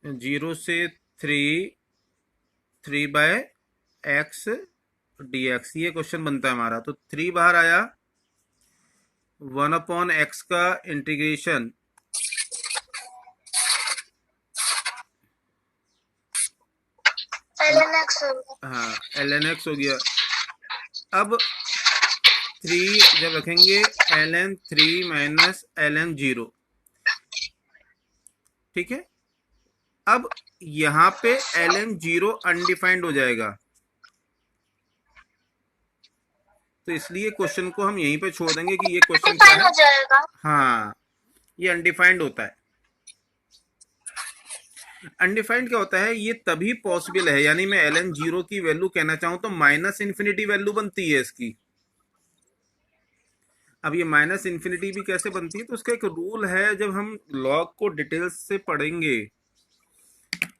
0 से 3 dx, ये question बनता है हमारा। तो 3 बाहर आया, 1/x का इंटीग्रेशन ln x हो गया। हाँ ln x हो गया। अब 3 जब रखेंगे ln 3 माइनस ln 0, ठीक है। अब यहाँ पे ln 0 अनडिफाइंड हो जाएगा, तो इसलिए क्वेश्चन को हम यहीं पे छोड़ देंगे कि ये क्वेश्चन क्या डिफाइन है। हो जाएगा। हाँ, ये अनडिफाइंड होता है। अनडिफाइंड क्या होता है, ये तभी पॉसिबल है, यानी मैं ln 0 की वैल्यू कहना चाहूं तो माइनस इन्फिनिटी वैल्यू बनती है इसकी। अब ये माइनस इन्फिनिटी भी कैसे बनती है, तो उसका एक रूल है, जब हम लॉग को डिटेल्स से पढ़ेंगे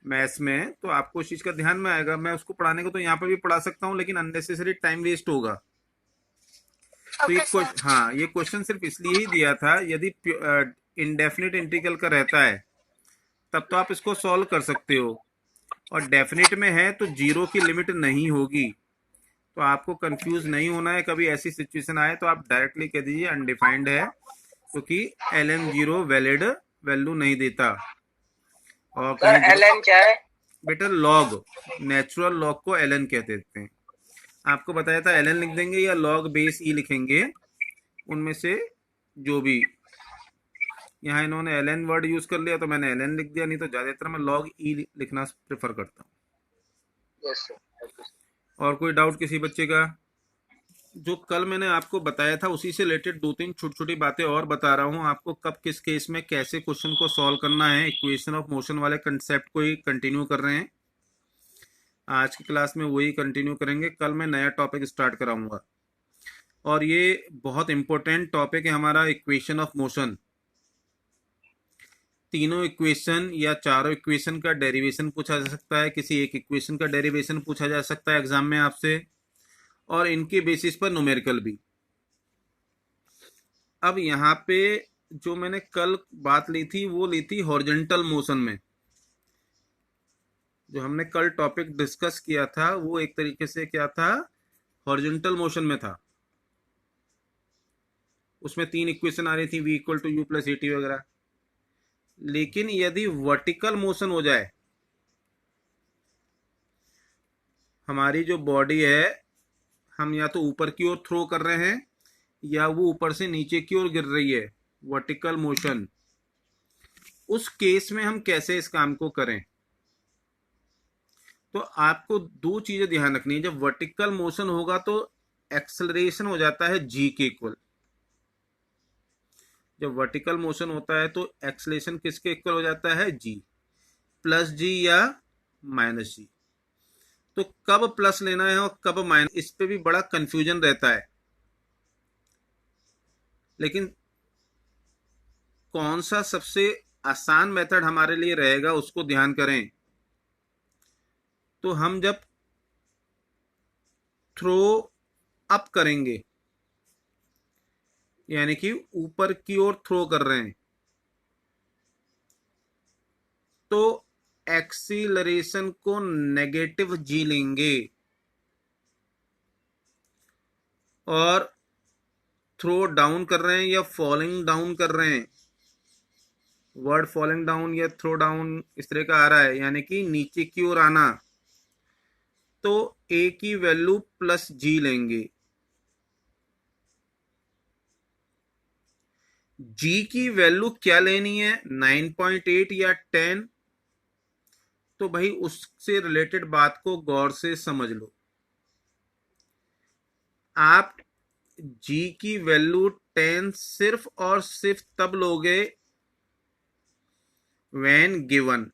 मैथ्स में तो आपको उस चीज का ध्यान में आएगा। मैं उसको पढ़ाने को तो यहाँ पर भी पढ़ा सकता हूँ, लेकिन अननेसेसरी टाइम वेस्ट होगा। तो ये ओके सर। हाँ, ये क्वेश्चन सिर्फ इसलिए ही दिया था, यदि इनडेफिनिट इंटीग्रल का रहता है तब तो आप इसको सॉल्व कर सकते हो, और डेफिनेट में है तो 0 की लिमिट नहीं होगी। तो आपको कंफ्यूज नहीं होना है, कभी ऐसी सिचुएशन आए तो आप डायरेक्टली कह दीजिए अनडिफाइंड है, क्योंकि ln 0 वैलिड वैल्यू नहीं देता। और सर कहीं ln क्या है? बेटा लॉग, नेचुरल लॉग को ln कहते हैं। आपको बताया था ln लिख देंगे या log बेस ई लिखेंगे, उनमें से जो भी। यहाँ इन्होंने ln वर्ड यूज कर लिया तो मैंने ln लिख दिया, नहीं तो ज्यादातर मैं log ई लिखना प्रेफर करता हूँ। Yes sir. और कोई डाउट किसी बच्चे का? जो कल मैंने आपको बताया था उसी से रिलेटेड 2-3 छोटी छोटी बातें और बता रहा हूँ आपको, कब किस केस में कैसे क्वेश्चन को सॉल्व करना है। इक्वेशन ऑफ मोशन वाले कंसेप्ट को ही कंटिन्यू कर रहे हैं, आज की क्लास में वही कंटिन्यू करेंगे। कल मैं नया टॉपिक स्टार्ट कराऊंगा, और ये बहुत इंपॉर्टेंट टॉपिक है हमारा, इक्वेशन ऑफ मोशन। तीनों इक्वेशन या चारों इक्वेशन का डेरिवेशन पूछा जा सकता है, किसी एक इक्वेशन का डेरिवेशन पूछा जा सकता है एग्जाम में आपसे, और इनके बेसिस पर न्यूमेरिकल भी। अब यहाँ पे जो मैंने कल बात ली थी वो ली थी हॉरिजॉन्टल मोशन में। जो हमने कल टॉपिक डिस्कस किया था वो एक तरीके से क्या था, हॉरिजॉन्टल मोशन में था। उसमें 3 इक्वेशन आ रही थी, v equal to u plus a t वगैरह। लेकिन यदि वर्टिकल मोशन हो जाए, हमारी जो बॉडी है हम या तो ऊपर की ओर थ्रो कर रहे हैं या वो ऊपर से नीचे की ओर गिर रही है, वर्टिकल मोशन, उस केस में हम कैसे इस काम को करें। तो आपको 2 चीजें ध्यान रखनी है। जब वर्टिकल मोशन होगा तो एक्सेलरेशन हो जाता है g के इक्वल। जब वर्टिकल मोशन होता है तो एक्सेलरेशन किसके इक्वल हो जाता है, g, प्लस जी या माइनस जी। तो कब प्लस लेना है और कब माइनस, इस पे भी बड़ा कंफ्यूजन रहता है। लेकिन कौन सा सबसे आसान मेथड हमारे लिए रहेगा उसको ध्यान करें। तो हम जब थ्रो अप करेंगे, यानी कि ऊपर की ओर थ्रो कर रहे हैं, तो एक्सीलरेशन को नेगेटिव जी लेंगे, और थ्रो डाउन कर रहे हैं या फॉलिंग डाउन कर रहे हैं, वर्ड फॉलिंग डाउन या थ्रो डाउन इस तरह का आ रहा है, यानी कि नीचे की ओर आना, तो ए की वैल्यू प्लस जी लेंगे। जी की वैल्यू क्या लेनी है, 9.8 या 10? तो भाई उससे रिलेटेड बात को गौर से समझ लो। आप जी की वैल्यू 10 सिर्फ और सिर्फ तब लोगे व्हेन गिवन।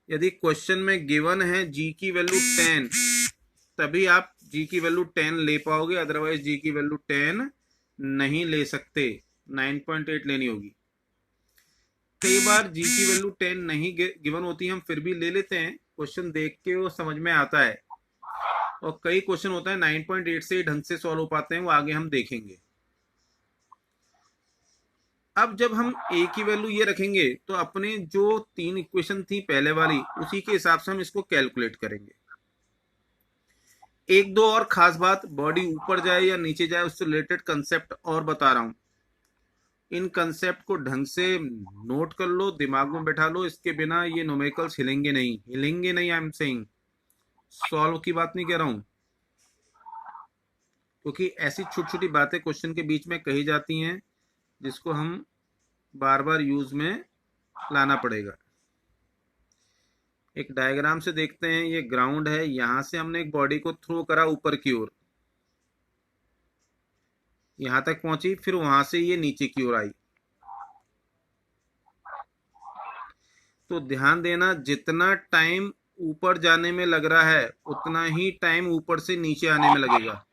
यदि क्वेश्चन में गिवन है जी की वैल्यू 10, तभी आप जी की वैल्यू 10 ले पाओगे, अदरवाइज जी की वैल्यू 10 नहीं ले सकते, 9.8 लेनी होगी। कई बार जी की वैल्यू 10 नहीं गिवन होती, हम फिर भी ले लेते हैं, क्वेश्चन देख के वो समझ में आता है, और कई क्वेश्चन होता है 9.8 से ढंग से सॉल्व हो पाते हैं, वो आगे हम देखेंगे। अब जब हम ए की वैल्यू ये रखेंगे तो अपने जो 3 इक्वेशन थी पहले वाली उसी के हिसाब से हम इसको कैलकुलेट करेंगे। एक दो और खास बात, बॉडी ऊपर जाए या नीचे जाए उससे रिलेटेड कंसेप्ट और बता रहा हूं। इन कंसेप्ट को ढंग से नोट कर लो, दिमाग में बैठा लो, इसके बिना ये न्यूमेरिकल्स हिलेंगे नहीं, हिलेंगे नहीं। आई एम सेइंग, सॉल्व की बात नहीं कह रहा हूं, क्योंकि ऐसी छोटी छोटी बातें क्वेश्चन के बीच में कही जाती हैं जिसको हम बार बार यूज में लाना पड़ेगा। एक डायग्राम से देखते हैं, ये ग्राउंड है, यहां से हमने एक बॉडी को थ्रो करा ऊपर की ओर, यहां तक पहुंची, फिर वहां से ये नीचे की ओर आई। तो ध्यान देना, जितना टाइम ऊपर जाने में लग रहा है उतना ही टाइम ऊपर से नीचे आने में लगेगा।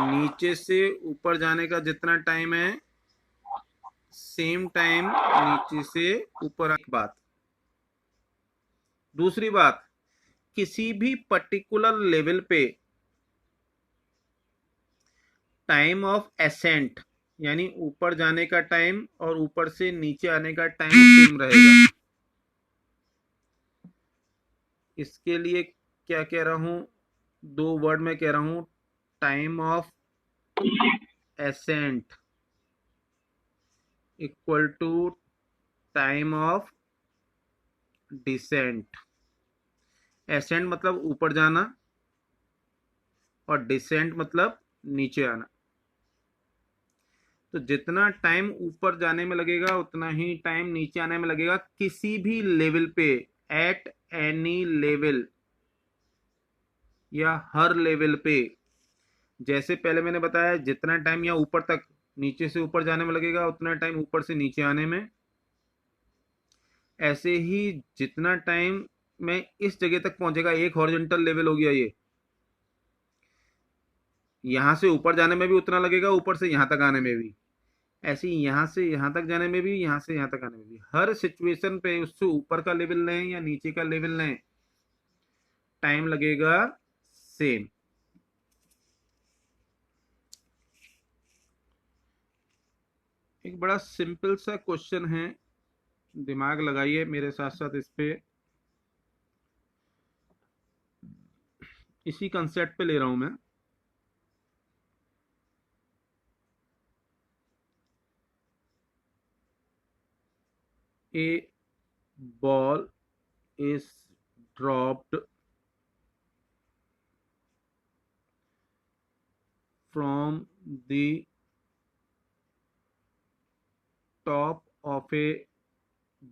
नीचे से ऊपर जाने का जितना टाइम है सेम टाइम नीचे से ऊपर। एक बात, दूसरी बात, किसी भी पर्टिकुलर लेवल पे टाइम ऑफ एसेंट यानी ऊपर जाने का टाइम और ऊपर से नीचे आने का टाइम सेम रहेगा। इसके लिए क्या कह रहा हूं, 2 वर्ड में कह रहा हूं, time of ascent equal to time of descent. Ascent मतलब ऊपर जाना और डिसेंट मतलब नीचे आना। तो जितना टाइम ऊपर जाने में लगेगा उतना ही टाइम नीचे आने में लगेगा, किसी भी लेवल पे, एट एनी लेवल या हर लेवल पे। जैसे पहले मैंने बताया, जितना टाइम यहाँ ऊपर तक नीचे से ऊपर जाने में लगेगा उतना टाइम ऊपर से नीचे आने में, ऐसे ही जितना टाइम में इस जगह तक पहुंचेगा, एक हॉरिजॉन्टल लेवल हो गया ये, यहां से ऊपर जाने में भी उतना लगेगा, ऊपर से यहां तक आने में भी, ऐसे ही यहां से यहां तक जाने में भी, यहां से यहां तक आने में भी। हर सिचुएशन पे उससे ऊपर का लेवल लें या नीचे का लेवल लें, टाइम लगेगा सेम। एक बड़ा सिंपल सा क्वेश्चन है, दिमाग लगाइए मेरे साथ साथ इस पे, इसी कंसेप्ट पे ले रहा हूं मैं। A ball is dropped from the top of a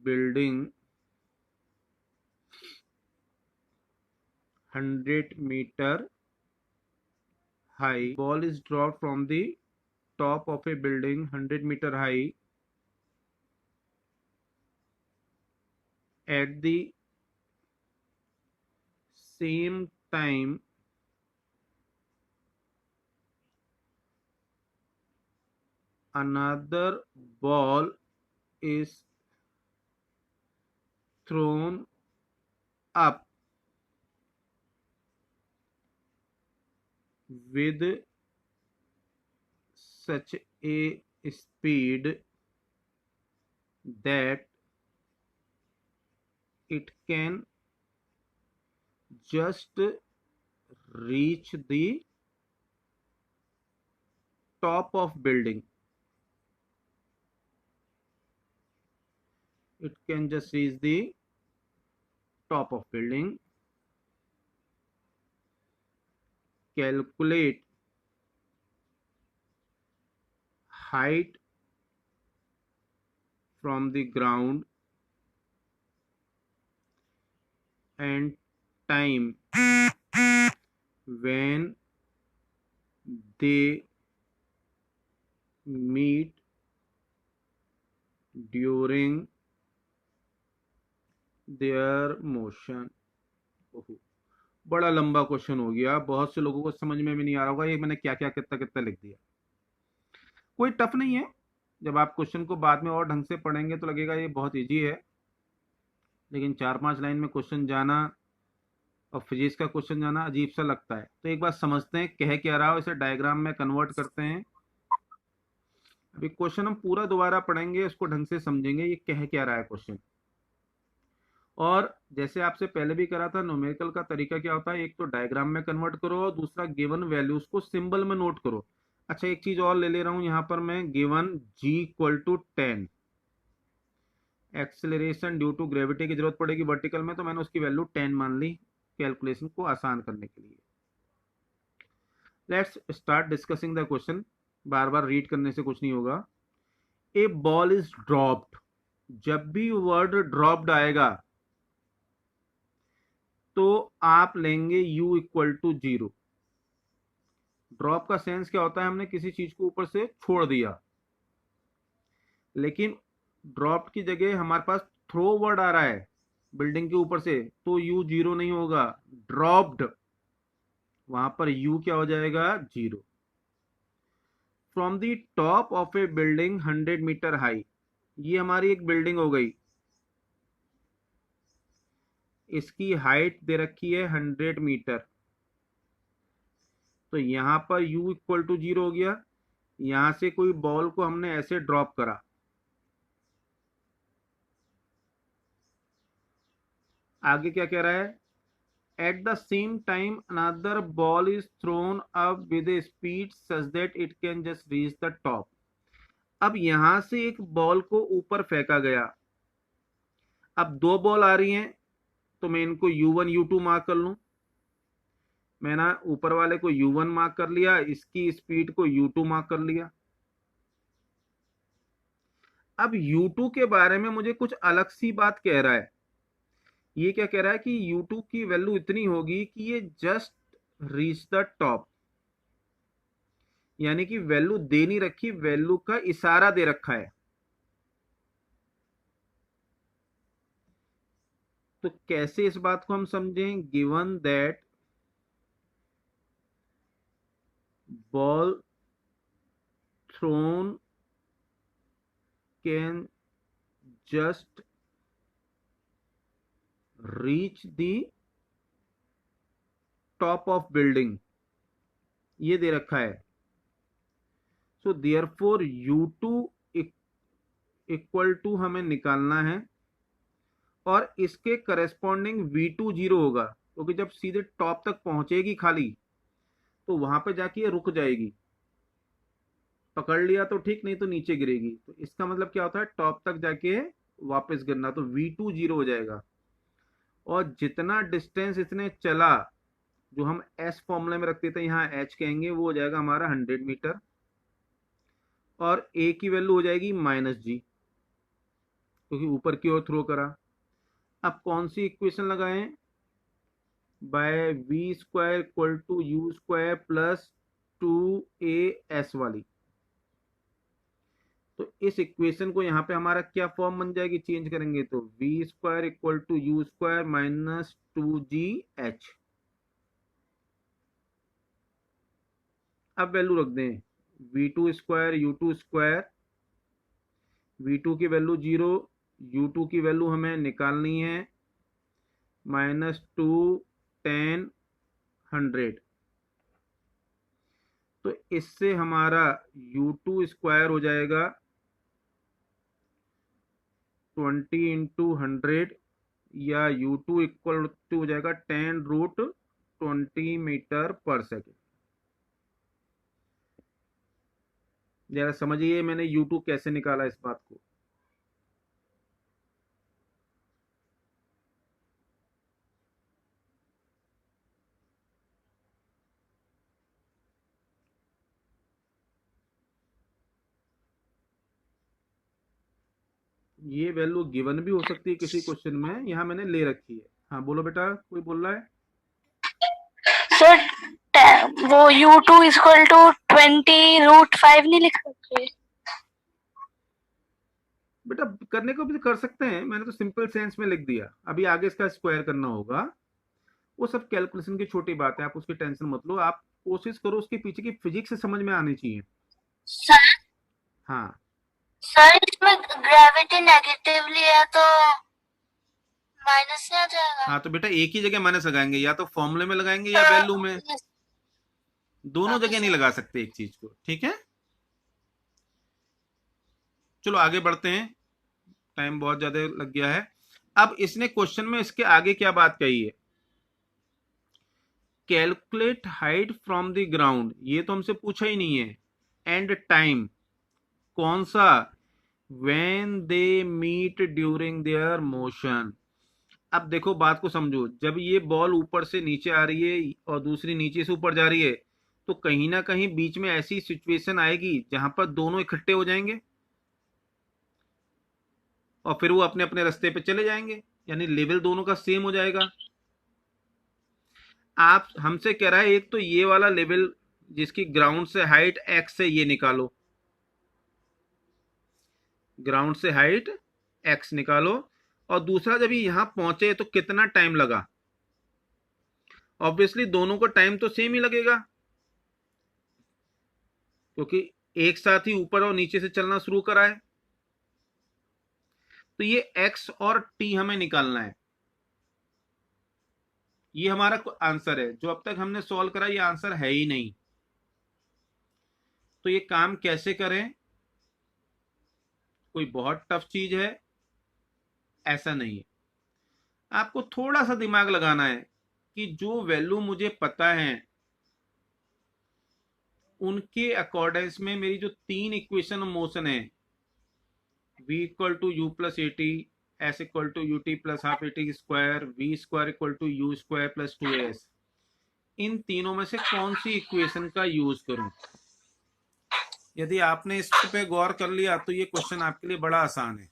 building 100-meter high. Ball is dropped from the top of a building 100-meter high at the same time another ball is thrown up with such a speed that it can just reach the top of building. It can just reach the top of building. Calculate height from the ground and time when they meet during their motion. बड़ा लंबा question हो गया, बहुत से लोगों को समझ में भी नहीं आ रहा होगा ये मैंने क्या क्या कितना कितना लिख दिया। कोई टफ नहीं है, जब आप क्वेश्चन को बाद में और ढंग से पढ़ेंगे तो लगेगा ये बहुत इजी है, लेकिन 4-5 लाइन में क्वेश्चन जाना और फिजिक्स का क्वेश्चन जाना अजीब सा लगता है। तो एक बार समझते हैं कह क्या रहा हो, इसे डायग्राम में कन्वर्ट करते हैं। अभी क्वेश्चन हम पूरा दोबारा पढ़ेंगे, उसको ढंग से समझेंगे ये कह क्या रहा है क्वेश्चन। और जैसे आपसे पहले भी करा था, न्यूमेरिकल का तरीका क्या होता है, एक तो डायग्राम में कन्वर्ट करो और दूसरा गिवन वैल्यूज को सिंबल में नोट करो। अच्छा, एक चीज और ले ले रहा हूं यहाँ पर मैं, given g equal to 10, acceleration due to gravity की जरूरत पड़ेगी वर्टिकल में, तो मैंने उसकी वैल्यू 10 मान ली कैलकुलेशन को आसान करने के लिए। Let's start discussing the question. Bar bar read करने से कुछ नहीं होगा। ए बॉल इज ड्रॉप्ड, जब भी वर्ड ड्रॉप्ड आएगा तो आप लेंगे u इक्वल टू 0। ड्रॉप का सेंस क्या होता है, हमने किसी चीज को ऊपर से छोड़ दिया, लेकिन ड्रॉप्ड की जगह हमारे पास थ्रो वर्ड आ रहा है बिल्डिंग के ऊपर से, तो u 0 नहीं होगा, ड्रॉप्ड, वहां पर u क्या हो जाएगा, 0। From the top of a building 100 metre high, ये हमारी एक बिल्डिंग हो गई, इसकी हाइट दे रखी है 100 मीटर, तो यहां पर u इक्वल टू 0 हो गया। यहां से कोई बॉल को हमने ऐसे ड्रॉप करा, आगे क्या कह रहा है, at the same time another ball is throne up with A speed such that it can just reach the top. अब यहां से एक बॉल को ऊपर फेंका गया, अब दो बॉल आ रही हैं, तो मैं इनको u1 u2 मार्क कर लूं। मैं ना ऊपर वाले को u1 मार्क कर लिया, इसकी स्पीड को u2 मार्क कर लिया। अब u2 के बारे में मुझे कुछ अलग सी बात कह रहा है। ये क्या कह रहा है कि u2 की वैल्यू इतनी होगी कि ये जस्ट रीच द टॉप, यानी कि वैल्यू दे नहीं रखी, वैल्यू का इशारा दे रखा है। तो कैसे इस बात को हम समझें, given that ball thrown can just reach the top of building, ये दे रखा है। So therefore u2 equal to हमें निकालना है, और इसके करस्पॉन्डिंग v2 0 होगा, क्योंकि जब सीधे टॉप तक पहुंचेगी खाली तो वहां पे जाके ये रुक जाएगी, पकड़ लिया तो ठीक, नहीं तो नीचे गिरेगी। तो इसका मतलब क्या होता है, टॉप तक जाके वापस गिरना, तो v2 0 हो जाएगा। और जितना डिस्टेंस इसने चला, जो हम s फॉर्मूले में रखते थे, यहाँ h कहेंगे, वो हो जाएगा हमारा 100 मीटर, और a की वैल्यू हो जाएगी -g, क्योंकि ऊपर की ओर थ्रो करा। अब कौन सी इक्वेशन लगाएं, by v square equal to u square plus 2as वाली। तो इस इक्वेशन को यहाँ पे हमारा क्या फॉर्म बन जाएगी, चेंज करेंगे तो v square equal to u square minus 2gh। अब वैल्यू रख दें, v2 square u2 square, v2 की वैल्यू 0, u2 की वैल्यू हमें निकालनी है -2 10 100। तो इससे हमारा u2 स्क्वायर हो जाएगा 20 इंटू 100, या u2 इक्वल टू हो जाएगा 10√20 मीटर पर सेकेंड। जरा समझिए मैंने u2 कैसे निकाला इस बात को। ये वैल्यू गिवन भी हो सकती है किसी क्वेश्चन में, यहाँ मैंने ले रखी है। हाँ बोलो बेटा, कोई बोल रहा है? सर वो u2 इक्वल टू 20√5 नहीं लिख सकते? बेटा करने को भी कर सकते हैं, मैंने तो सिंपल सेंस में लिख दिया। अभी आगे इसका स्क्वायर करना होगा, वो सब कैलकुलेशन की छोटी बात है, आप उसकी टेंशन मत लो। आप कोशिश करो उसके पीछे की फिजिक्स से समझ में आनी चाहिए। सर हाँ सर इसमें ग्रेविटी नेगेटिवली है तो माइनस से आ जाएगा। हाँ, तो बेटा एक ही जगह माइनस लगाएंगे, या तो फॉर्मूले में लगाएंगे या वैल्यू में, दोनों जगह नहीं लगा सकते एक चीज को, ठीक है। चलो आगे बढ़ते हैं, टाइम बहुत ज्यादा लग गया है। अब इसने क्वेश्चन में इसके आगे क्या बात कही है, calculate height from the ground, ये तो हमसे पूछा ही नहीं है। एंड टाइम कौन सा, when they meet during their motion. अब देखो बात को समझो, जब ये बॉल ऊपर से नीचे आ रही है और दूसरी नीचे से ऊपर जा रही है, तो कहीं ना कहीं बीच में ऐसी सिचुएशन आएगी जहां पर दोनों इकट्ठे हो जाएंगे और फिर वो अपने अपने रास्ते पे चले जाएंगे, यानी लेवल दोनों का सेम हो जाएगा। आप हमसे कह रहा है एक तो ये वाला लेवल जिसकी ग्राउंड से हाइट एक्स है ये निकालो, ग्राउंड से हाइट एक्स निकालो, और दूसरा जब ये यहां पहुंचे तो कितना टाइम लगा। ऑब्वियसली दोनों को टाइम तो सेम ही लगेगा, क्योंकि एक साथ ही ऊपर और नीचे से चलना शुरू करा है। तो ये x और t हमें निकालना है, ये हमारा आंसर है। जो अब तक हमने सॉल्व करा ये आंसर है ही नहीं। तो ये काम कैसे करें, कोई बहुत टफ चीज है ऐसा नहीं है, आपको थोड़ा सा दिमाग लगाना है कि जो वैल्यू मुझे पता है उनके अकॉर्डेंस में मेरी जो तीन इक्वेशन ऑफ मोशन है, v equal to u plus a t, s equal to u t plus half a t square, v square equal to u square plus 2s, इन तीनों में से कौन सी इक्वेशन का यूज करूं। यदि आपने इस पे गौर कर लिया तो ये क्वेश्चन आपके लिए बड़ा आसान है।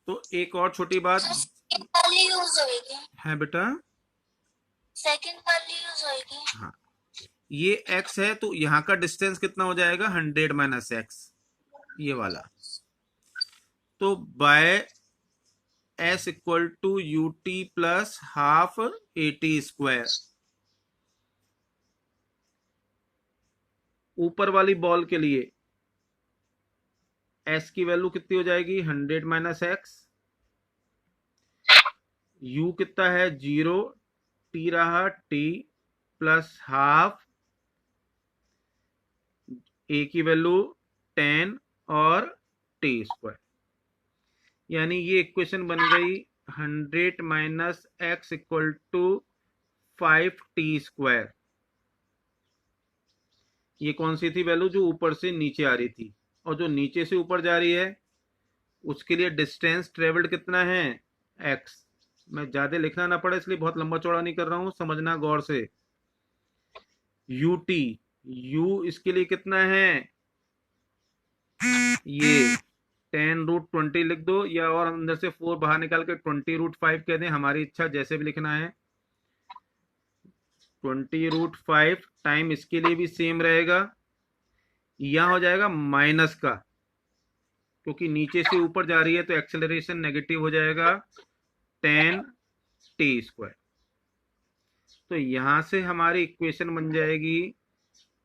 तो एक और छोटी बात सेकंड वाली यूज होगी है बेटा, सेकंड वाली यूज होगी। हाँ ये x है तो यहाँ का डिस्टेंस कितना हो जाएगा 100 माइनस एक्स, ये वाला। तो by s equal to u t plus half a t square, ऊपर वाली बॉल के लिए s की वैल्यू कितनी हो जाएगी 100 माइनस एक्स, u कितना है 0, t रहा t प्लस हाफ, a की वैल्यू 10 और t स्क्वायर, यानी ये इक्वेशन बन गई 100 minus x equal to 5t square. ये कौन सी थी वैल्यू, जो ऊपर से नीचे आ रही थी, और जो नीचे से ऊपर जा रही है उसके लिए डिस्टेंस ट्रेवल्ड कितना है x। मैं ज्यादा लिखना ना पड़े इसलिए बहुत लंबा चौड़ा नहीं कर रहा हूं, समझना गौर से। ut, u इसके लिए कितना है, ये 10√20 लिख दो, या और अंदर से 4 बाहर निकाल के 20√5 कह दें, हमारी इच्छा जैसे भी लिखना है। 20√5 टाइम इसके लिए भी सेम रहेगा, यहां हो जाएगा माइनस का, क्योंकि नीचे से ऊपर जा रही है तो एक्सेलरेशन नेगेटिव हो जाएगा 10t स्क्वायर। तो यहां से हमारी इक्वेशन बन जाएगी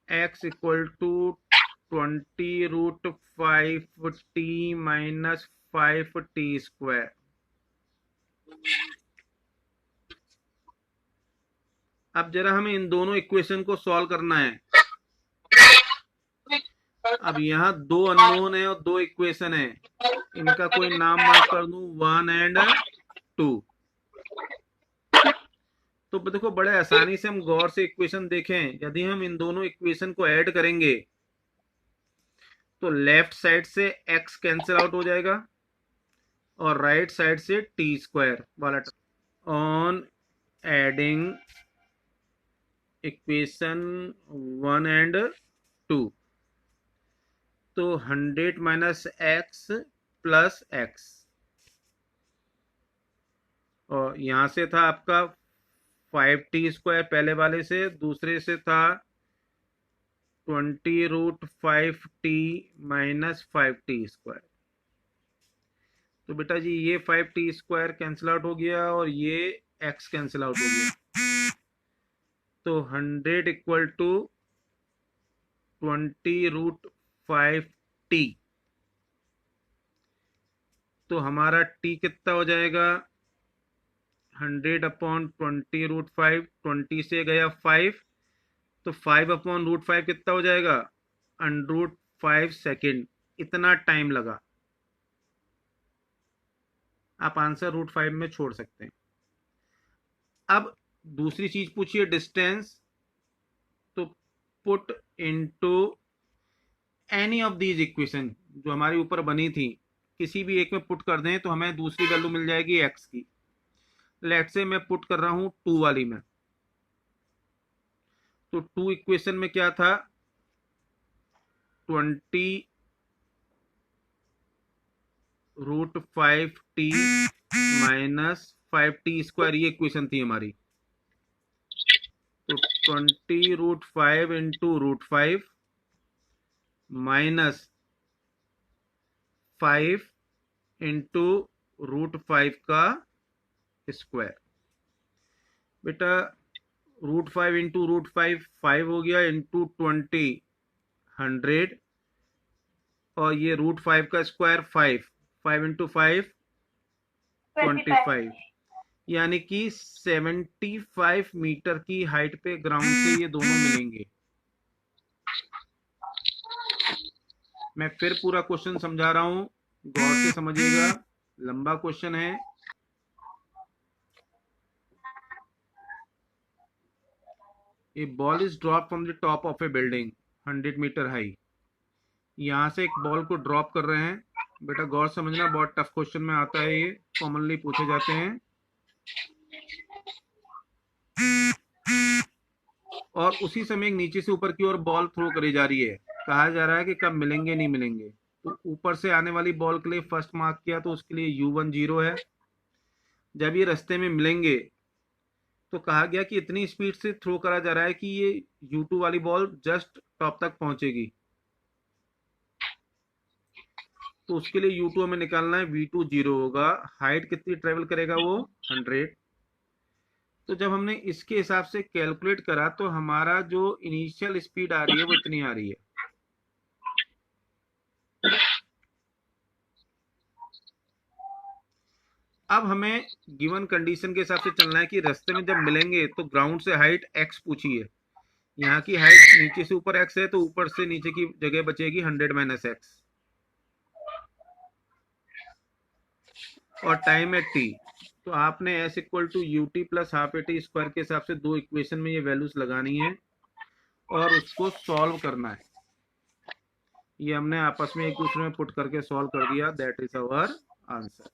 x equal to 20√5t minus 5t square. अब जरा हमें इन दोनों इक्वेशन को सॉल्व करना है। अब यहाँ दो अननोन है और दो इक्वेशन है, इनका कोई नाम मार्क कर दूं 1 एंड 2। तो देखो बड़े आसानी से हम गौर से इक्वेशन देखें, यदि हम इन दोनों इक्वेशन को ऐड करेंगे तो लेफ्ट साइड से x कैंसिल आउट हो जाएगा और राइट साइड से t स्क्वायर वाला। ऑन एडिंग इक्वेशन 1 एंड 2, तो 100 माइनस एक्स प्लस एक्स, और यहां से था आपका 5t स्क्वायर पहले वाले से, दूसरे से था 20√5t माइनस 5t स्क्वायर। तो बेटा जी ये 5t स्क्वायर कैंसिल आउट हो गया और ये x कैंसिल आउट हो गया, तो 100 इक्वल टू 20√5t, तो हमारा t कितना हो जाएगा 100/20√5, 20 से गया 5, तो 5/√5 कितना हो जाएगा √5 5 सेकेंड, इतना टाइम लगा। आप आंसर √5 में छोड़ सकते हैं। अब दूसरी चीज पूछिए डिस्टेंस, तो put into any of these equation जो हमारी ऊपर बनी थी, किसी भी एक में पुट कर दें तो हमें दूसरी वैल्यू मिल जाएगी x की। लेट से मैं पुट कर रहा हूं 2 वाली में, तो 2 इक्वेशन में क्या था, 20 √5t माइनस 5t², ये इक्वेशन थी हमारी। तो 20 √5 इंटू √5 माइनस 5 इंटू √5 का स्क्वायर। बेटा √5 इंटू √5 5 हो गया, इंटू 20 100, और ये √5 का स्क्वायर 5 इंटू 5 25, यानी कि 75 मीटर की हाइट पे ग्राउंड से ये दोनों मिलेंगे। मैं फिर पूरा क्वेश्चन समझा रहा हूं, गौर से समझिएगा, लंबा क्वेश्चन है। A ball is drop from the top of a building 100 metre high. यहां से एक बॉल को ड्रॉप कर रहे हैं। बेटा गौर समझना, बहुत टफ क्वेश्चन में आता है, ये कॉमनली पूछे जाते हैं। और उसी समय एक नीचे से ऊपर की ओर बॉल थ्रो करी जा रही है। कहा जा रहा है कि कब मिलेंगे नहीं मिलेंगे। तो ऊपर से आने वाली बॉल के लिए फर्स्ट मार्क किया, तो उसके लिए U1 0 है। जब ये रास्ते में मिलेंगे तो कहा गया कि इतनी स्पीड से थ्रो करा जा रहा है कि ये U2 वाली बॉल जस्ट टॉप तक पहुंचेगी। तो उसके लिए U2 हमें निकालना है, V2 0 होगा। हाइट कितनी ट्रेवल करेगा वो 100। तो जब हमने इसके हिसाब से कैलकुलेट करा तो हमारा जो इनिशियल स्पीड आ रही है वो इतनी आ रही है। अब हमें गिवन कंडीशन के हिसाब से चलना है कि रास्ते में जब मिलेंगे तो ग्राउंड से हाइट x पूछी है। यहाँ की हाइट नीचे से ऊपर x है, तो ऊपर से नीचे की जगह बचेगी 100 माइनस x, और टाइम है t। तो आपने s equal to ut plus half a t square के हिसाब से दो इक्वेशन में ये वैल्यूज लगानी है और उसको सॉल्व करना है। ये हमने आपस में एक दूसरे में पुट करके सॉल्व कर दिया। That is our answer.